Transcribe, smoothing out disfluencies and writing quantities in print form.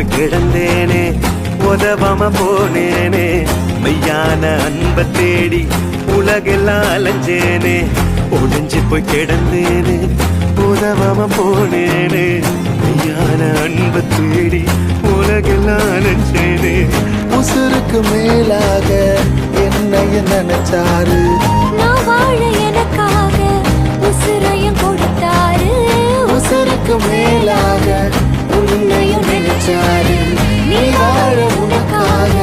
போய் கிடந்தேனே, உதவாம போனேனே. மெய்யான அன்ப தேடி உலகெல்லாம் அலைஞ்சேனே, ஒளிஞ்சு போய் கிடந்தேனே, உதவாம போனேனே. மெய்யான அன்ப தேடி உலகெல்லாம் அலைஞ்சேனே. உசுருக்கு மேலாக என்னைய நினைச்சாரு, நான் வாழ எனக்காக உசுரையும் கொடுத்தாரு. உசுருக்கு மேலாக உன்னையும் நினைச்சாரு, நீ வாழ உனக்காக